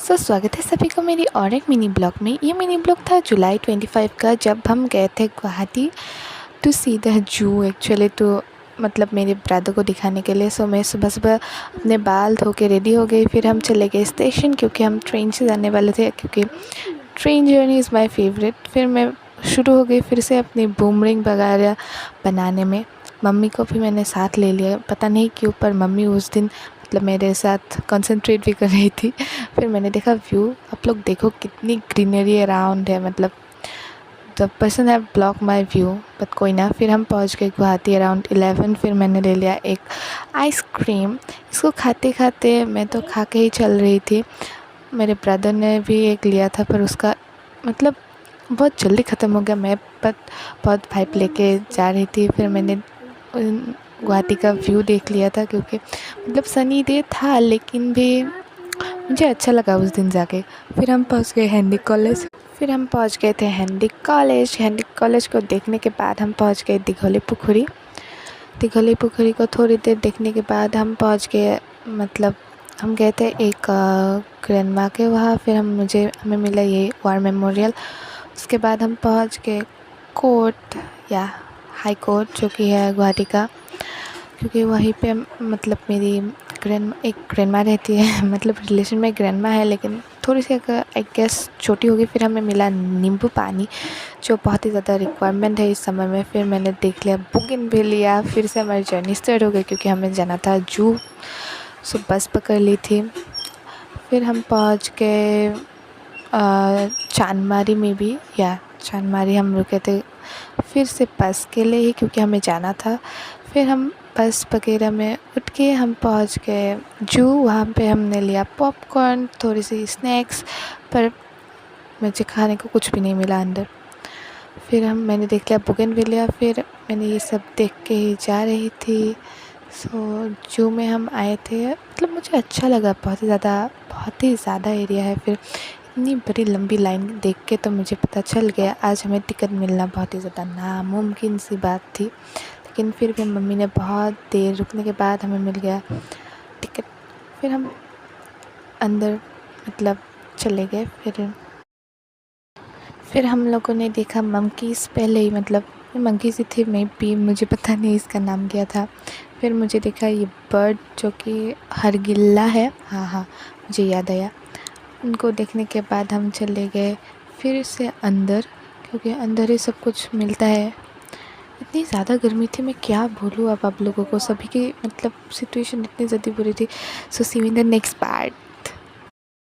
स्वागत है सभी को मेरी और एक मिनी ब्लॉग में। ये मिनी ब्लॉग था जुलाई 25 का, जब हम गए थे Guwahati to see the zoo actually. तो मतलब मेरे ब्रदर को दिखाने के लिए। सो मैं सुबह सुबह अपने बाल धो के रेडी हो गई। फिर हम चले गए स्टेशन, क्योंकि हम ट्रेन से जाने वाले थे, क्योंकि train journey is my favourite. फिर मैं शुरू हो गई फिर से अपनी बूमरिंग वगैरह बनाने में। मम्मी को भी मैंने साथ ले लिया, पता नहीं क्यों, पर मम्मी उस दिन मतलब मेरे साथ कंसंट्रेट भी कर रही थी। फिर मैंने देखा व्यू, आप लोग देखो कितनी ग्रीनरी अराउंड है। मतलब the person have block my view, but कोई ना। फिर हम पहुंच गए गुवाहाटी अराउंड 11। फिर मैंने ले लिया एक आइसक्रीम। इसको खाते खाते मैं तो खा के ही चल रही थी। मेरे ब्रदर ने भी एक लिया था, पर उसका मतलब बहुत जल्दी ख़त्म हो गया। मैं बहुत वाइप लेके जा रही थी। फिर मैंने गुवाहाटी का व्यू देख लिया था, क्योंकि मतलब सनी डे था, लेकिन भी मुझे अच्छा लगा उस दिन जाके। फिर हम पहुंच गए हैंडी कॉलेज। हैंडी कॉलेज को देखने के बाद हम पहुंच गए दिघोली पुखुरी को थोड़ी देर देखने के बाद हम पहुंच गए, मतलब हम गए थे एक ग्रैंडमा के वहाँ। फिर हमें मिला ये वार मेमोरियल। उसके बाद हम पहुंच गए कोर्ट या हाई कोर्ट, जो कि है गुवाहाटी का, क्योंकि वहीं पे मतलब मेरी एक ग्रैंडमा रहती है। मतलब रिलेशन में ग्रैंडमा है, लेकिन थोड़ी सी आई गेस छोटी होगी। फिर हमें मिला नींबू पानी, जो बहुत ही ज़्यादा रिक्वायरमेंट है इस समय में। फिर मैंने देख लिया बुगिन भी लिया। फिर से हमारी जर्नी स्टार्ट हो गई, क्योंकि हमें जाना था जू। सो बस पकड़ ली थी। फिर हम पहुंच गए चांदमारी में भी, या चांदमारी हम रुके थे फिर से बस के लिए ही, क्योंकि हमें जाना था। फिर हम बस वगैरह में उठ के हम पहुंच गए जू। वहाँ पे हमने लिया पॉपकॉर्न, थोड़ी सी स्नैक्स, पर मुझे खाने को कुछ भी नहीं मिला अंदर। फिर मैंने देख लिया बोगनविलिया। फिर मैंने ये सब देख के ही जा रही थी। सो जू में हम आए थे, मतलब मुझे अच्छा लगा, बहुत ही ज़्यादा एरिया है। फिर इतनी बड़ी लंबी लाइन देख के तो मुझे पता चल गया आज हमें टिकट मिलना बहुत ही ज़्यादा नामुमकिन सी बात थी। लेकिन फिर भी मम्मी ने बहुत देर रुकने के बाद हमें मिल गया टिकट। फिर हम अंदर मतलब चले गए। फिर हम लोगों ने देखा मंकीज़ पहले ही, मतलब मंकीज़ ही थे, मैं भी मुझे पता नहीं इसका नाम क्या था। फिर मुझे देखा ये बर्ड, जो कि हरगिल्ला है। हाँ, मुझे याद आया। उनको देखने के बाद हम चले गए फिर से अंदर, क्योंकि अंदर ही सब कुछ मिलता है। इतनी ज़्यादा गर्मी थी, मैं क्या बोलूँ अब आप लोगों को। सभी की मतलब सिचुएशन इतनी ज़्यादा बुरी थी। So see you in the next part.